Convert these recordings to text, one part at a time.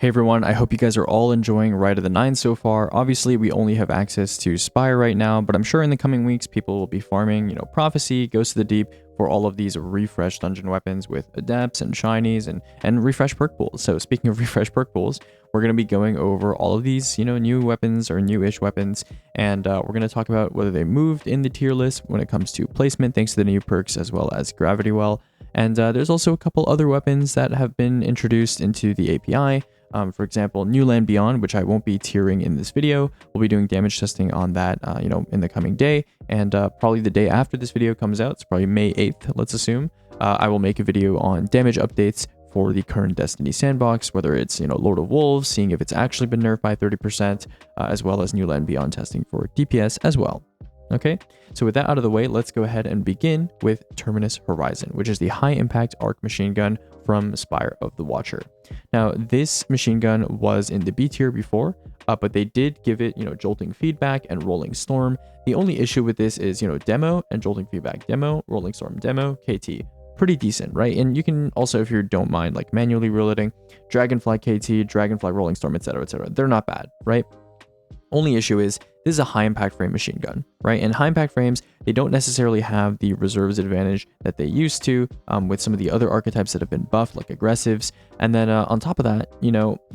Hey everyone, I hope you guys are all enjoying Rite of the 9 so far. Obviously, we only have access to Spire right now, but I'm sure in the coming weeks, people will be farming, Prophecy, Ghost of the Deep, for all of these refreshed dungeon weapons with adepts and shinies and refresh perk pools. So speaking of refresh perk pools, we're going to be going over all of these, new weapons or new-ish weapons, and we're going to talk about whether they moved in the tier list when it comes to placement, thanks to the new perks, as well as Gravity Well. And there's also a couple other weapons that have been introduced into the API. For example, New Land Beyond, which I won't be tiering in this video. We'll be doing damage testing on that, in the coming day, and probably the day after this video comes out. It's probably May 8th, let's assume. I will make a video on damage updates for the current Destiny sandbox, whether it's, Lord of Wolves, seeing if it's actually been nerfed by 30%, as well as New Land Beyond testing for DPS as well. Okay, so with that out of the way, let's go ahead and begin with Terminus Horizon, which is the high impact arc machine gun from Spire of the Watcher. Now, this machine gun was in the B tier before, but they did give it, jolting feedback and rolling storm. The only issue with this is, demo and jolting feedback demo, rolling storm demo, KT. Pretty decent, right? And you can also, if you don't mind, like manually reloading, Dragonfly KT, Dragonfly rolling storm, etc., etc. They're not bad, right? Only issue is this is a high impact frame machine gun, right? And high impact frames, they don't necessarily have the reserves advantage that they used to with some of the other archetypes that have been buffed, like aggressives. And then on top of that,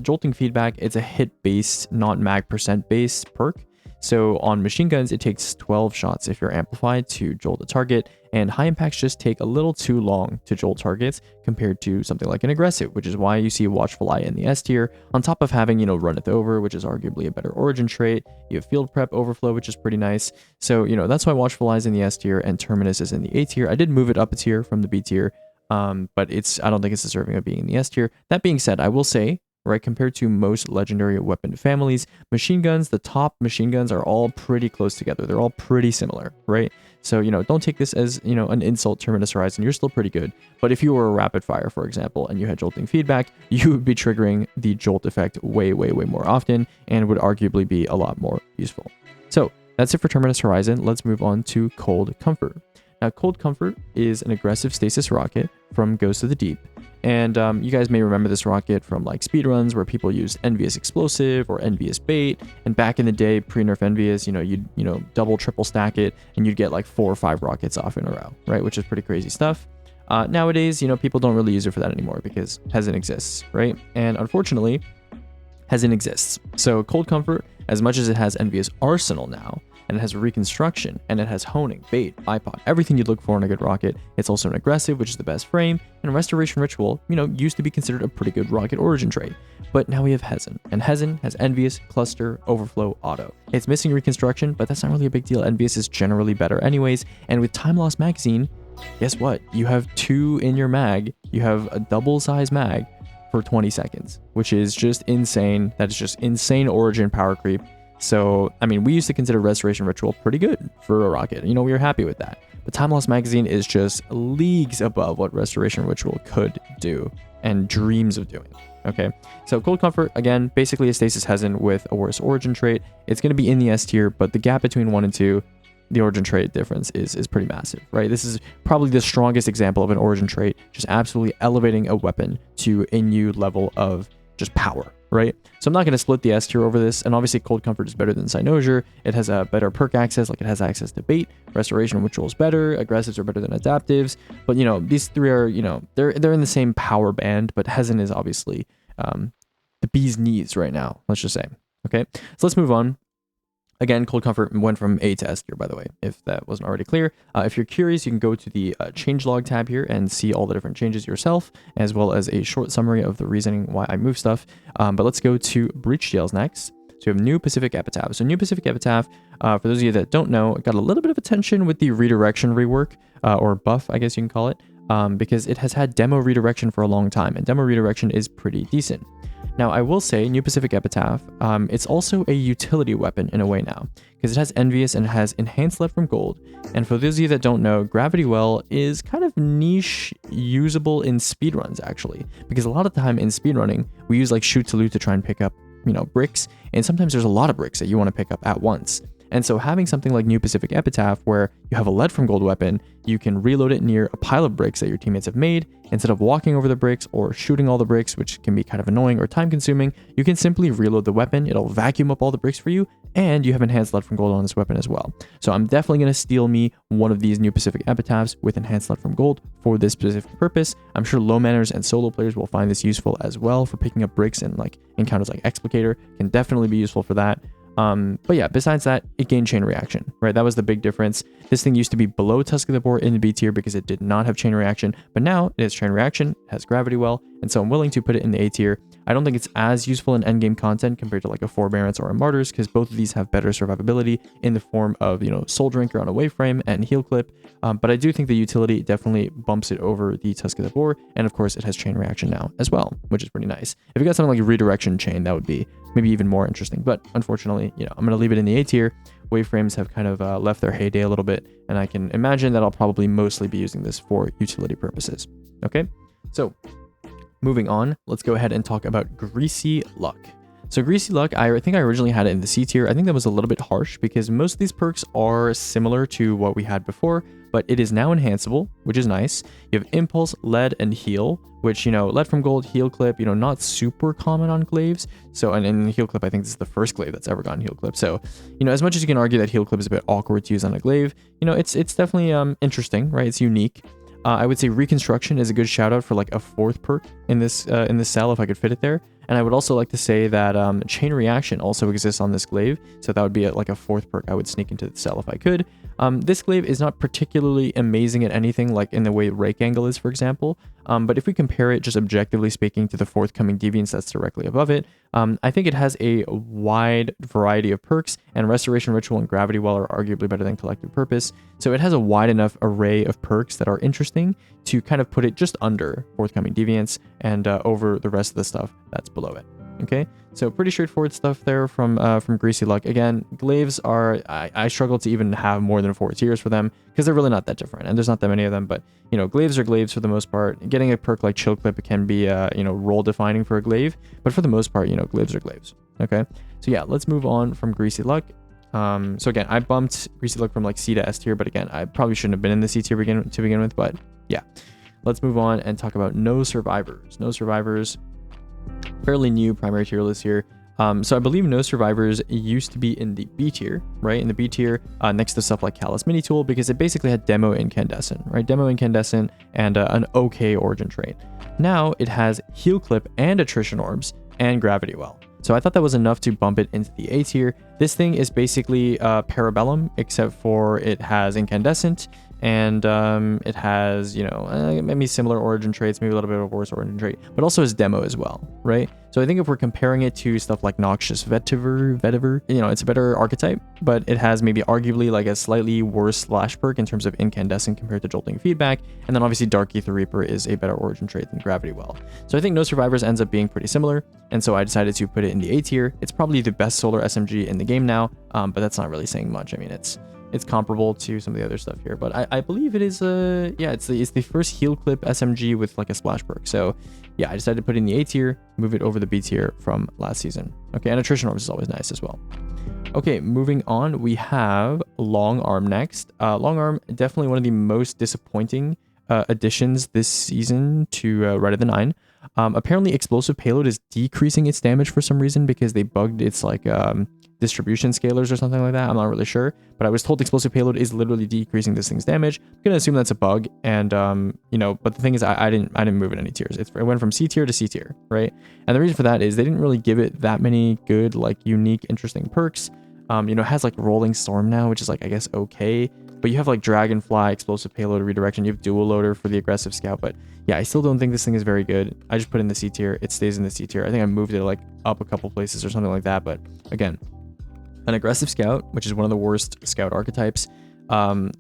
jolting feedback, it's a hit based, not mag percent based perk. So on machine guns, it takes 12 shots if you're amplified to jolt a target, and high impacts just take a little too long to jolt targets compared to something like an aggressive, which is why you see Watchful Eye in the S tier, on top of having, Runneth Over, which is arguably a better origin trait. You have Field Prep Overflow, which is pretty nice. So, that's why Watchful Eye is in the S tier and Terminus is in the A tier. I did move it up a tier from the B tier, but I don't think it's deserving of being in the S tier. That being said, I will say, right, compared to most legendary weapon families, machine guns, the top machine guns are all pretty close together. They're all pretty similar, right? So, don't take this as, an insult, Terminus Horizon. You're still pretty good. But if you were a rapid fire, for example, and you had jolting feedback, you would be triggering the jolt effect way, way, way more often and would arguably be a lot more useful. So that's it for Terminus Horizon. Let's move on to Cold Comfort. Now, Cold Comfort is an aggressive stasis rocket from Ghost of the Deep. And you guys may remember this rocket from like speedruns where people used Envious Explosive or Envious Bait. And back in the day, pre-nerf Envious, you'd double, triple stack it and you'd get like 4 or 5 rockets off in a row, right? Which is pretty crazy stuff. Nowadays, people don't really use it for that anymore because Hezen exists, right? And unfortunately, Hezen exists. So Cold Comfort, as much as it has Envious Arsenal now, and it has reconstruction, and it has honing, bait, bipod, everything you'd look for in a good rocket. It's also an aggressive, which is the best frame, and Restoration Ritual, used to be considered a pretty good rocket origin trait. But now we have Hezen, and Hezen has Envious, Cluster, Overflow, Auto. It's missing reconstruction, but that's not really a big deal. Envious is generally better anyways, and with Time Loss Magazine, guess what? You have 2 in your mag, you have a double size mag for 20 seconds, which is just insane. That is just insane origin power creep. So, we used to consider Restoration Ritual pretty good for a rocket. We were happy with that. But Time Loss Magazine is just leagues above what Restoration Ritual could do and dreams of doing. Okay, so Cold Comfort, again, basically a Stasis Hezen with a worse origin trait. It's going to be in the S tier, but the gap between 1 and 2, the origin trait difference is pretty massive, right? This is probably the strongest example of an origin trait, just absolutely elevating a weapon to a new level of just power, right? So I'm not going to split the S tier over this, and obviously Cold Comfort is better than Cynosure. It has a better perk access, like it has access to bait, Restoration Ritual is better, aggressives are better than adaptives, but these 3 are, they're in the same power band, but Hezen is obviously the bee's knees right now, let's just say. Okay, so let's move on. Again, Cold Comfort went from A to S tier, by the way, if that wasn't already clear. If you're curious, you can go to the changelog tab here and see all the different changes yourself, as well as a short summary of the reasoning why I move stuff. But let's go to Breach Jails next. So we have New Pacific Epitaph. So New Pacific Epitaph, for those of you that don't know, got a little bit of attention with the redirection rework, or buff, I guess you can call it, because it has had demo redirection for a long time, and demo redirection is pretty decent. Now, I will say, New Pacific Epitaph, it's also a utility weapon in a way now, because it has Envious and it has Enhanced Lead from Gold. And for those of you that don't know, Gravity Well is kind of niche usable in speedruns, actually, because a lot of the time in speedrunning, we use like Shoot to Loot to try and pick up, bricks, and sometimes there's a lot of bricks that you want to pick up at once. And so having something like New Pacific Epitaph, where you have a lead from gold weapon, you can reload it near a pile of bricks that your teammates have made. Instead of walking over the bricks or shooting all the bricks, which can be kind of annoying or time consuming, you can simply reload the weapon. It'll vacuum up all the bricks for you, and you have enhanced lead from gold on this weapon as well. So I'm definitely going to steal me one of these New Pacific Epitaphs with enhanced lead from gold for this specific purpose. I'm sure low manners and solo players will find this useful as well for picking up bricks, and like encounters like Explicator can definitely be useful for that. But yeah, besides that, it gained chain reaction, right? That was the big difference. This thing used to be below Tusk of the Boar in the B tier because it did not have chain reaction, but now it has chain reaction, it has gravity well, and so I'm willing to put it in the A tier. I don't think it's as useful in endgame content compared to like a Forbearance or a Martyrs, because both of these have better survivability in the form of, you know, Soul Drinker on a waveframe and Heal Clip, but I do think the utility definitely bumps it over the Tusk of the Boar, and of course it has chain reaction now as well, which is pretty nice. If you got something like Redirection Chain, that would be maybe even more interesting, but unfortunately, you know, I'm going to leave it in the A tier. Waveframes have kind of left their heyday a little bit, and I can imagine that I'll probably mostly be using this for utility purposes. Okay, so moving on, let's go ahead and talk about Greasy Luck. So Greasy Luck, I think I originally had it in the C tier. I think that was a little bit harsh because most of these perks are similar to what we had before, but it is now enhanceable, which is nice. You have Impulse, Lead, and Heal, which, you know, Lead from Gold, Heal Clip, you know, not super common on glaives. So, and Heal Clip, I think this is the first glaive that's ever gotten Heal Clip. So, you know, as much as you can argue that Heal Clip is a bit awkward to use on a glaive, you know, it's definitely interesting, right? It's unique. I would say Reconstruction is a good shout out for like a fourth perk in this cell if I could fit it there. And I would also like to say that Chain Reaction also exists on this glaive, so that would be like a fourth perk I would sneak into the cell if I could. This glaive is not particularly amazing at anything like in the way Rake Angle is, for example, but if we compare it just objectively speaking to the forthcoming Deviants that's directly above it, I think it has a wide variety of perks, and Restoration Ritual and Gravity Well are arguably better than Collective Purpose, so it has a wide enough array of perks that are interesting to kind of put it just under forthcoming Deviants and over the rest of the stuff that's below it. Okay, so pretty straightforward stuff there from Greasy Luck. Again, glaives are, I struggle to even have more than 4 tiers for them because they're really not that different, and there's not that many of them, but, you know, glaives are glaives for the most part. Getting a perk like Chill Clip can be, you know, role defining for a glaive, but for the most part, you know, glaives are glaives. Okay, so yeah, let's move on from Greasy Luck. So again, I bumped Greasy Luck from like C to S tier, but again, I probably shouldn't have been in the C tier to begin with, but yeah. Let's move on and talk about No Survivors. No Survivors, fairly new primary tier list here. So I believe No Survivors used to be in the B tier, right? In the B tier, next to stuff like Callous Mini Tool, because it basically had Demo Incandescent, right? Demo Incandescent and an okay origin trait. Now it has Heal Clip and Attrition Orbs and Gravity Well. So I thought that was enough to bump it into the A tier. This thing is basically Parabellum, except for it has Incandescent, and it has, you know, maybe similar origin traits, maybe a little bit of a worse origin trait, but also has Demo as well, right? So I think if we're comparing it to stuff like Noxious Vetiver, you know, it's a better archetype, but it has maybe arguably like a slightly worse slash perk in terms of Incandescent compared to Jolting Feedback, and then obviously Dark Ether Reaper is a better origin trait than Gravity Well. So I think No Survivors ends up being pretty similar, and so I decided to put it in the A tier. It's probably the best solar SMG in the game now, but that's not really saying much. I mean, it's comparable to some of the other stuff here, but I believe it is yeah, it's the first Heal Clip SMG with like a splash perk. So yeah, I decided to put it in the A tier, move it over the B tier from last season. Okay, and Attrition Orbs is always nice as well. Okay, moving on, we have Long Arm next. Long Arm, definitely one of the most disappointing additions this season to Rite of the Nine. Apparently Explosive Payload is decreasing its damage for some reason because they bugged its like distribution scalars or something like that. I'm not really sure, but I was told Explosive Payload is literally decreasing this thing's damage. I'm gonna assume that's a bug, and you know, but the thing is, I didn't move it any tiers. It went from C tier to C tier, right? And the reason for that is they didn't really give it that many good, like, unique, interesting perks. You know, it has like Rolling Storm now, which is like, I guess, okay, but you have like Dragonfly, Explosive Payload, Redirection, you have Dual Loader for the aggressive scout, but yeah, I still don't think this thing is very good. I just put it in the C tier. It stays in the C tier. I think I moved it like up a couple places or something like that, but again, an aggressive scout, which is one of the worst scout archetypes,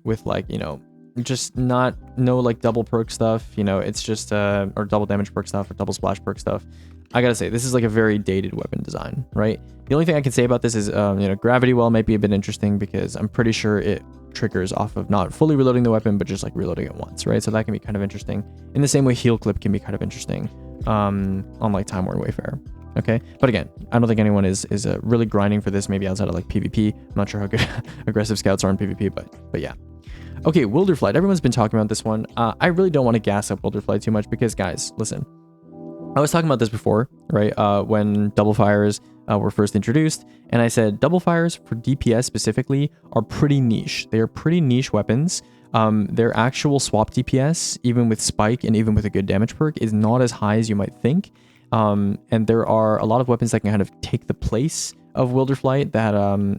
with like, you know, just no like double perk stuff, you know, it's just or double damage perk stuff or double splash perk stuff. I gotta say, this is like a very dated weapon design, right? The only thing I can say about this is, you know, Gravity Well might be a bit interesting because I'm pretty sure it triggers off of not fully reloading the weapon, but just like reloading it once, right? So that can be kind of interesting. In the same way, Heal Clip can be kind of interesting on like Time Worn Wayfarer. Okay, but again, I don't think anyone is really grinding for this, maybe outside of like PvP. I'm not sure how good aggressive scouts are in PvP, but yeah. Okay, Wilderflight. Everyone's been talking about this one. I really don't want to gas up Wilderflight too much because, guys, listen. I was talking about this before, right? When double fires were first introduced, and I said double fires for DPS specifically are pretty niche. They are pretty niche weapons. Their actual swap DPS, even with spike and even with a good damage perk, is not as high as you might think. And there are a lot of weapons that can kind of take the place of Wilderflight that,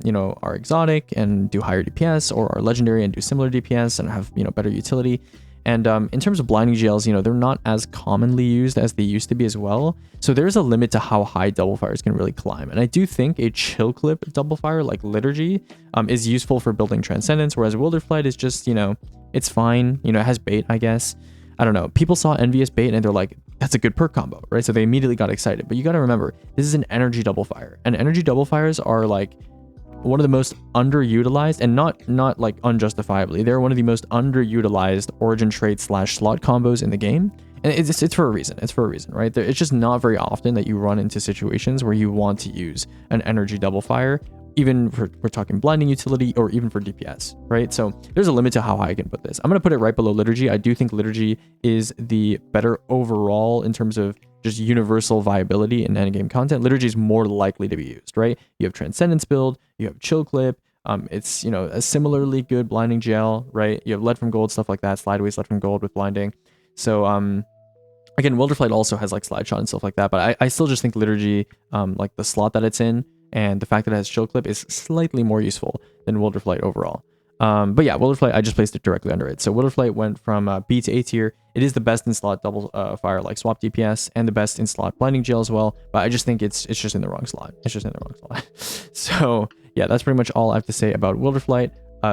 you know, are exotic and do higher DPS, or are legendary and do similar DPS and have, you know, better utility. And in terms of blinding GLs, you know, they're not as commonly used as they used to be as well. So there's a limit to how high double fires can really climb. And I do think a chill clip double fire like Liturgy is useful for building Transcendence, whereas Wilderflight is just, you know, it's fine. You know, it has bait, I guess. I don't know. People saw Envious bait and they're like, that's a good perk combo, right? So they immediately got excited. But you got to remember, this is an energy double fire. And energy double fires are like one of the most underutilized, and not like unjustifiably, they're one of the most underutilized origin trait / slot combos in the game. And it's for a reason. It's for a reason, right? It's just not very often that you run into situations where you want to use an energy double fire, even for, we're talking blinding utility, or even for DPS, right? So there's a limit to how high I can put this. I'm going to put it right below Liturgy. I do think Liturgy is the better overall in terms of just universal viability in endgame content. Liturgy is more likely to be used, right? You have Transcendence build, you have Chill Clip, it's, you know, a similarly good blinding GL, right? You have Lead from Gold, stuff like that, Slideways Lead from Gold with blinding. So, again, Wilderflight also has like Slide Shot and stuff like that, but I still just think Liturgy, like the slot that it's in, and the fact that it has Chill Clip is slightly more useful than Wilderflight overall. But yeah, Wilderflight, I just placed it directly under it. So Wilderflight went from B to A tier. It is the best in slot double fire like swap DPS, and the best in slot blinding GL as well. But I just think it's just in the wrong slot. It's just in the wrong slot. So yeah, that's pretty much all I have to say about Wilderflight.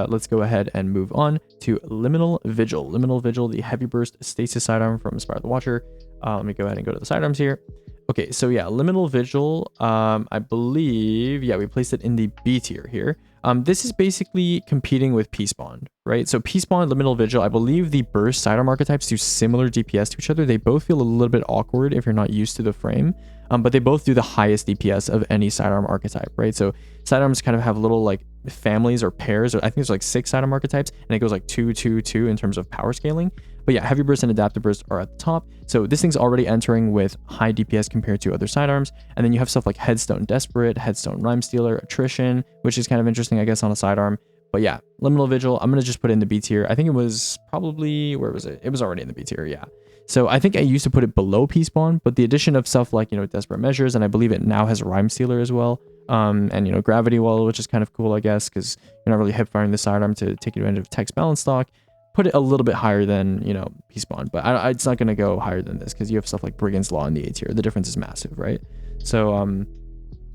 Let's go ahead and move on to Liminal Vigil. Liminal Vigil, the heavy burst stasis sidearm from Inspire the Watcher. Let me go ahead and go to the sidearms here. Okay, so yeah, Liminal Vigil, I believe, yeah, we placed it in the B tier here. This is basically competing with Peace Bond, right? So Peace Bond, Liminal Vigil, I believe the burst sidearm archetypes do similar DPS to each other. They both feel a little bit awkward if you're not used to the frame, but they both do the highest DPS of any sidearm archetype, right? So sidearms kind of have little like families or pairs, or I think there's like 6 sidearm archetypes, and it goes like 2, 2, 2 in terms of power scaling. But yeah, Heavy Burst and Adaptive Burst are at the top. So this thing's already entering with high DPS compared to other sidearms. And then you have stuff like Headstone Desperate, Headstone Rhyme Stealer, Attrition, which is kind of interesting, I guess, on a sidearm. But yeah, Liminal Vigil, I'm going to just put it in the B tier. I think it was probably, where was it? It was already in the B tier, yeah. So I think I used to put it below Peace Bond, but the addition of stuff like, you know, Desperate Measures, and I believe it now has Rhyme Stealer as well. And, you know, Gravity Well, which is kind of cool, I guess, because you're not really hip firing the sidearm to take advantage of text balance stock. Put it a little bit higher than, you know, Peace Bond, but it's not going to go higher than this because you have stuff like Brigand's Law in the A tier. The difference is massive, right? So,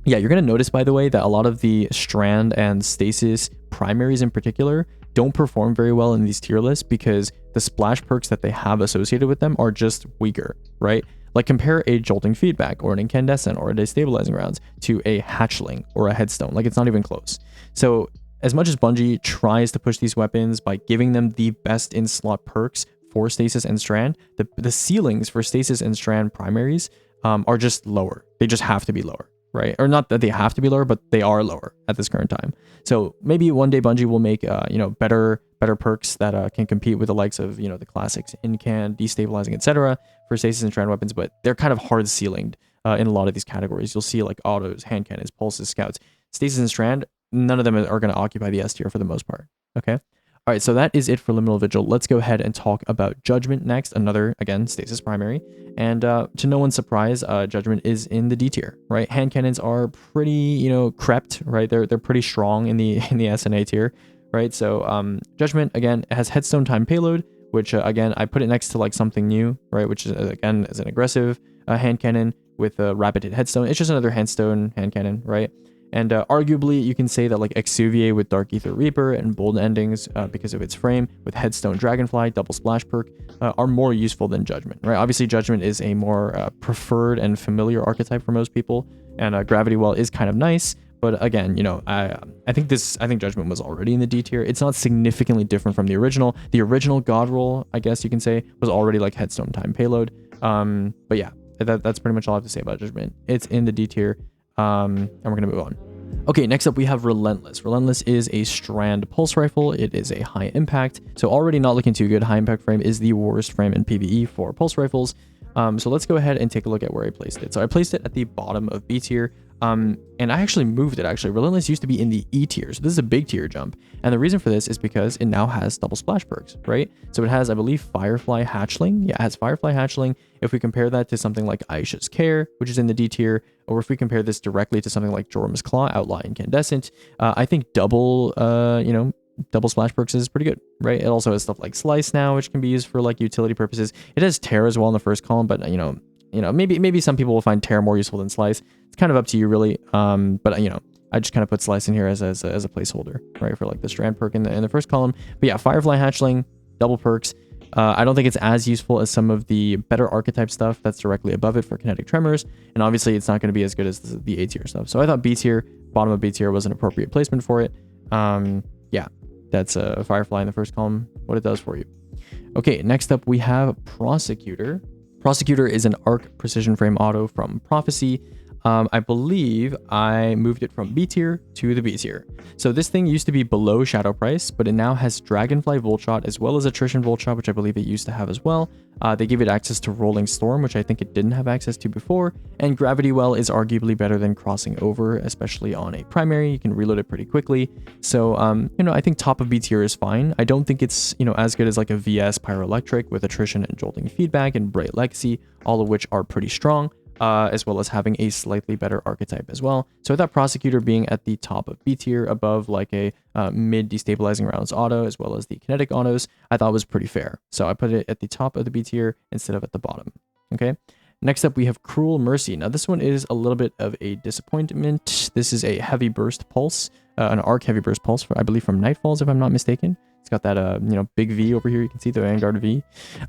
yeah, you're going to notice, by the way, that a lot of the Strand and Stasis primaries in particular don't perform very well in these tier lists because the splash perks that they have associated with them are just weaker, right? Like compare a Jolting Feedback or an Incandescent or a Destabilizing Rounds to a Hatchling or a Headstone. Like, it's not even close. So as much as Bungie tries to push these weapons by giving them the best in slot perks for Stasis and Strand, the ceilings for Stasis and Strand primaries are just lower. They just have to be lower, right? Or not that they have to be lower, but they are lower at this current time. So maybe one day Bungie will make you know, better perks that can compete with the likes of, you know, the classics, Incan, Destabilizing, etc. for Stasis and Strand weapons, but they're kind of hard ceilinged in a lot of these categories. You'll see like autos, hand cannons, pulses, scouts, Stasis and Strand. None of them are going to occupy the S tier for the most part. Okay. All right. So that is it for Liminal Vigil. Let's go ahead and talk about Judgement next. Another, again, Stasis primary. And to no one's surprise, Judgement is in the D tier, right? Hand cannons are pretty, you know, crept, right? They're pretty strong in the SNA tier, right? So Judgement, again, has Headstone Time Payload, which again, I put it next to like something new, right? Which is, again, is an aggressive hand cannon with a rapid hit headstone. It's just another handstone hand cannon, right? And arguably, you can say that like Exuviae with Dark Ether Reaper and Bold Endings, because of its frame, with Headstone Dragonfly, Double Splash perk, are more useful than Judgement, right? Obviously, Judgement is a more preferred and familiar archetype for most people, and Gravity Well is kind of nice. But again, you know, I think Judgement was already in the D tier. It's not significantly different from the original. The original God Roll, I guess you can say, was already like Headstone Time Payload. But yeah, that's pretty much all I have to say about Judgement. It's in the D tier. And we're going to move on. Okay, next up we have Relentless. Relentless is a strand pulse rifle. It is a high impact, so already not looking too good. High impact frame is the worst frame in PvE for pulse rifles. So let's go ahead and take a look at where I placed it. So I placed it at the bottom of B tier, and I actually moved it. Actually, Relentless used to be in the E tier, so this is a big tier jump. And the reason for this is because it now has double splash perks, right? So it has, I believe, Firefly Hatchling. Yeah, it has Firefly Hatchling. If we compare that to something like Aisha's Care, which is in the D tier, or if we compare this directly to something like Jorm's Claw, Outlaw Incandescent, I think double splash perks is pretty good, right? It also has stuff like Slice now, which can be used for like utility purposes. It has Tear as well in the first column, but maybe some people will find Tear more useful than Slice. It's kind of up to you, really. But I just kind of put Slice in here as a placeholder, right, for like the strand perk in the first column. But yeah, Firefly Hatchling, double perks. I don't think it's as useful as some of the better archetype stuff that's directly above it for kinetic tremors, and obviously it's not going to be as good as the A tier stuff. So I thought B tier, bottom of B tier, was an appropriate placement for it. Yeah, that's a Firefly in the first column, what it does for you. Okay, next up we have Prosecutor. Prosecutor is an arc precision frame auto from Prophecy. I believe I moved it from B tier to the B tier. So this thing used to be below Shadow Price, but it now has Dragonfly Volt Shot as well as Attrition Volt Shot, which I believe it used to have as well. They give it access to Rolling Storm, which I think it didn't have access to before, and Gravity Well is arguably better than Crossing Over, especially on a primary. You can reload it pretty quickly. So, I think top of B tier is fine. I don't think it's, as good as like a VS Pyroelectric with Attrition and Jolting Feedback and Bright Legacy, all of which are pretty strong. As well as having a slightly better archetype as well. So I thought Prosecutor being at the top of B tier above like a mid destabilizing rounds auto as well as the kinetic autos, I thought was pretty fair. So I put it at the top of the B tier instead of at the bottom. Okay. Next up we have Cruel Mercy. Now this one is a little bit of a disappointment. This is a heavy burst pulse, an arc heavy burst pulse, I believe from Nightfalls if I'm not mistaken. It's got that, big V over here. You can see the Vanguard V.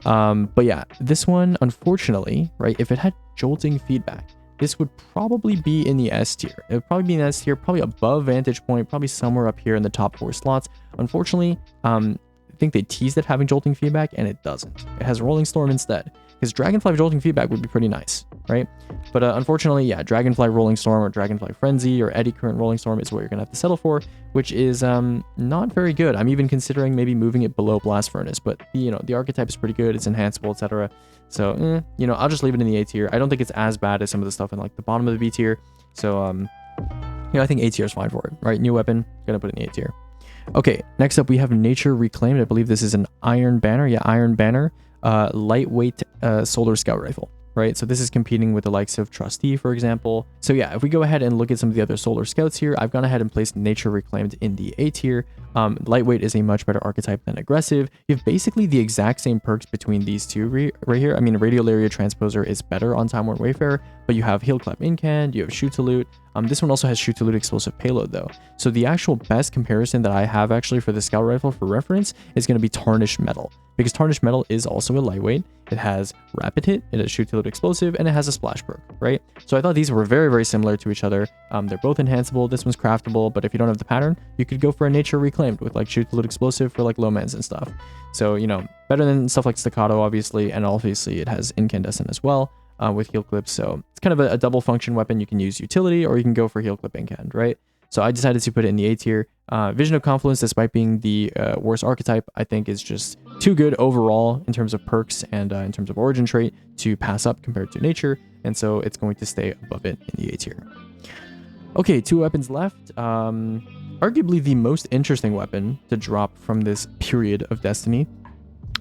But yeah, this one, unfortunately, right, if it had Jolting Feedback, this would probably be in the S tier. It would probably be in the S tier, probably above Vantage Point, probably somewhere up here in the top 4 slots. Unfortunately, I think they teased it having Jolting Feedback, and it doesn't. It has Rolling Storm instead. Because Dragonfly Jolting Feedback would be pretty nice, right? But unfortunately, yeah, Dragonfly Rolling Storm or Dragonfly Frenzy or Eddy Current Rolling Storm is what you're going to have to settle for, which is not very good. I'm even considering maybe moving it below Blast Furnace, but the archetype is pretty good. It's enhanceable, etc. So, I'll just leave it in the A tier. I don't think it's as bad as some of the stuff in like the bottom of the B tier. So, I think A tier is fine for it, right? New weapon, gonna put it in the A tier. Okay, next up we have Nature Reclaimed. I believe this is an Iron Banner. Yeah, Iron Banner. Lightweight solar scout rifle, right? So this is competing with the likes of Trustee, for example. So yeah, if we go ahead and look at some of the other solar scouts here, I've gone ahead and placed Nature Reclaimed in the A tier. Lightweight is a much better archetype than aggressive. You have basically the exact same perks between these two right here. I mean, Radial Area Transposer is better on Time Worn Wayfarer, but you have Heal Clap Incand, you have Shoot to Loot. This one also has Shoot to Loot explosive payload though. So the actual best comparison that I have actually for the scout rifle for reference is going to be Tarnished Metal, because Tarnished Metal is also a lightweight. It has Rapid Hit, it has Shoot to Loot explosive, and it has a splash perk, right? So I thought these were very, very similar to each other. They're both enhanceable. This one's craftable, but if you don't have the pattern, you could go for a Nature Reclaimed with like Shoot to Loot explosive for like low mans and stuff. So, better than stuff like Staccato, obviously, and obviously it has Incandescent as well. With heal clips, so it's kind of a double function weapon. You can use utility or you can go for heal clip incand, right? So I decided to put it in the A tier. Vision of Confluence, despite being the worst archetype, I think is just too good overall in terms of perks and in terms of origin trait to pass up compared to Nature, and so it's going to stay above it in the A tier. Okay, 2 weapons left. Arguably the most interesting weapon to drop from this period of Destiny.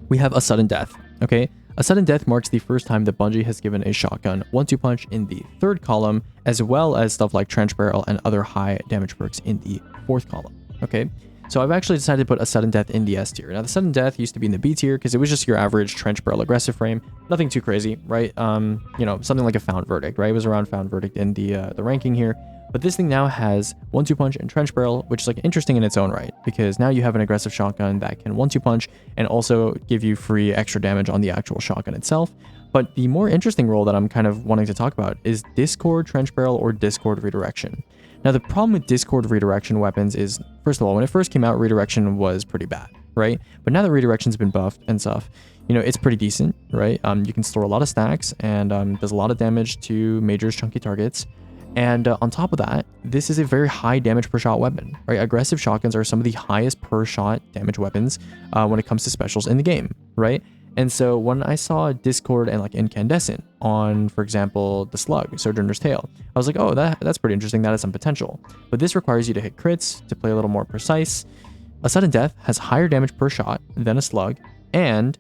We have a Sudden Death, okay? A Sudden Death marks the first time that Bungie has given a shotgun 1-2 punch in the 3rd column, as well as stuff like Trench Barrel and other high damage perks in the 4th column, okay? So I've actually decided to put a Sudden Death in the S tier. Now the Sudden Death used to be in the B tier because it was just your average Trench Barrel aggressive frame, nothing too crazy, right? Something like a Found Verdict, right? It was around Found Verdict in the ranking here. But this thing now has 1-2 punch and Trench Barrel, which is like interesting in its own right, because now you have an aggressive shotgun that can 1-2 punch and also give you free extra damage on the actual shotgun itself. But the more interesting role that I'm kind of wanting to talk about is Discord Trench Barrel or Discord Redirection. Now the problem with Discord Redirection weapons is, first of all, when it first came out, Redirection was pretty bad, right? But now that Redirection's been buffed and stuff, it's pretty decent, right? You can store a lot of stacks and does a lot of damage to Major's chunky targets. And on top of that, this is a very high damage per shot weapon, right? Aggressive shotguns are some of the highest per shot damage weapons when it comes to specials in the game, right? And so when I saw Discord and like Incandescent on, for example, the Slug, Sojourner's Tale, I was like, oh, that's pretty interesting. That has some potential. But this requires you to hit crits, to play a little more precise. A sudden death has higher damage per shot than a Slug, and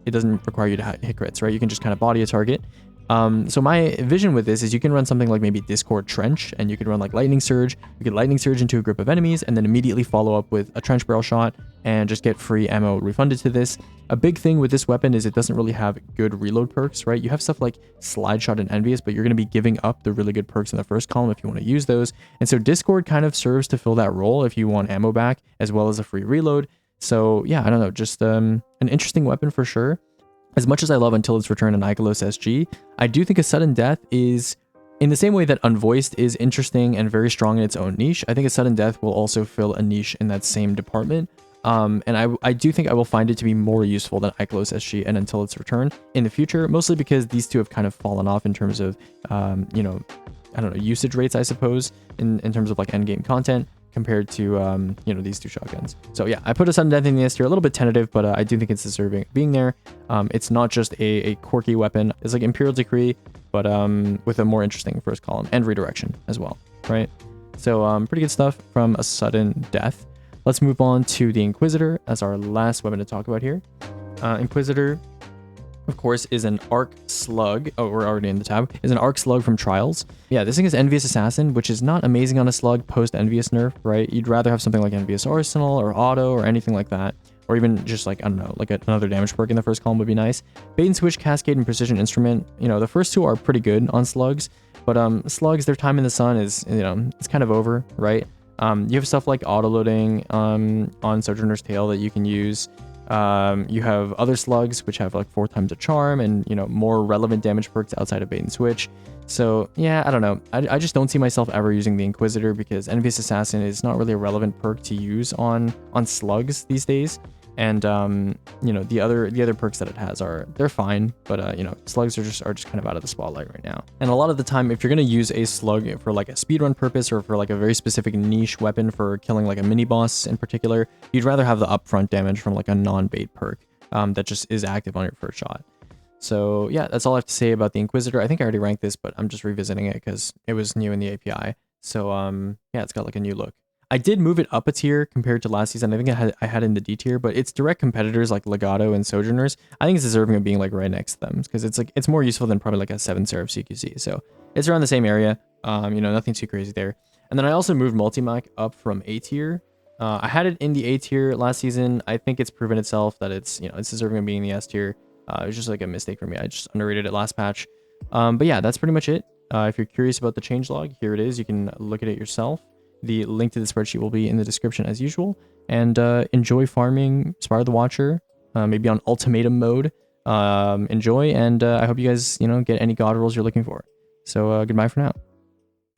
it doesn't require you to hit crits, right? You can just kind of body a target. So my vision with this is you can run something like maybe Discord Trench, and you could run like Lightning Surge. You could Lightning Surge into a group of enemies and then immediately follow up with a Trench Barrel Shot and just get free ammo refunded to this. A big thing with this weapon is it doesn't really have good reload perks, right? You have stuff like Slide Shot and Envious, but you're going to be giving up the really good perks in the first column if you want to use those. And so Discord kind of serves to fill that role if you want ammo back as well as a free reload. So yeah, I don't know, just an interesting weapon for sure. As much as I love Until Its Return and Ikelos SG, I do think a sudden death is, in the same way that Unvoiced is interesting and very strong in its own niche, I think a sudden death will also fill a niche in that same department. And I do think I will find it to be more useful than Ikelos SG and Until Its Return in the future, mostly because these two have kind of fallen off in terms of, you know, I don't know, usage rates, I suppose, in terms of like endgame content, compared to, you know, these two shotguns. So yeah, I put a sudden death in the S tier, a little bit tentative, but I do think it's deserving of being there. It's not just a quirky weapon. It's like Imperial Decree, but with a more interesting first column and redirection as well, right? So pretty good stuff from a sudden death. Let's move on to the Inquisitor as our last weapon to talk about here. Inquisitor, of course, is an Arc Slug. Oh, we're already in the tab. Is an Arc Slug from Trials. Yeah, this thing is Envious Assassin, which is not amazing on a Slug post Envious nerf, right? You'd rather have something like Envious Arsenal or Auto or anything like that. Or even just like, I don't know, like another damage perk in the first column would be nice. Bait and Switch, Cascade, and Precision Instrument. You know, the first two are pretty good on Slugs, but Slugs, their time in the sun is, you know, it's kind of over, right? You have stuff like auto-loading on Sojourner's Tale that you can use. You have other slugs which have like 4 times a charm and, you know, more relevant damage perks outside of bait and switch. So yeah, I don't know. I just don't see myself ever using the Inquisitor because Envious Assassin is not really a relevant perk to use on slugs these days. And you know, the other perks that it has they're fine, but you know, slugs are just kind of out of the spotlight right now. And a lot of the time, if you're gonna use a slug for like a speedrun purpose or for like a very specific niche weapon for killing like a mini boss in particular, you'd rather have the upfront damage from like a non-bait perk that just is active on your first shot. So yeah, that's all I have to say about the Inquisitor. I think I already ranked this, but I'm just revisiting it because it was new in the API. So yeah, it's got like a new look. I did move it up a tier compared to last season. I think I had it in the D tier, but its direct competitors like Legato and Sojourners, I think it's deserving of being like right next to them because it's more useful than probably like a 7 Seraph CQC. So it's around the same area. You know, nothing too crazy there. And then I also moved Multimach up from A tier. I had it in the A tier last season. I think it's proven itself that it's, you know, it's deserving of being in the S tier. It was just like a mistake for me. I just underrated it last patch. But yeah, that's pretty much it. If you're curious about the changelog, here it is. You can look at it yourself. The link to the spreadsheet will be in the description as usual. And enjoy farming Spire the Watcher, maybe on ultimatum mode. Enjoy, and I hope you guys, you know, get any god rolls you're looking for. So goodbye for now.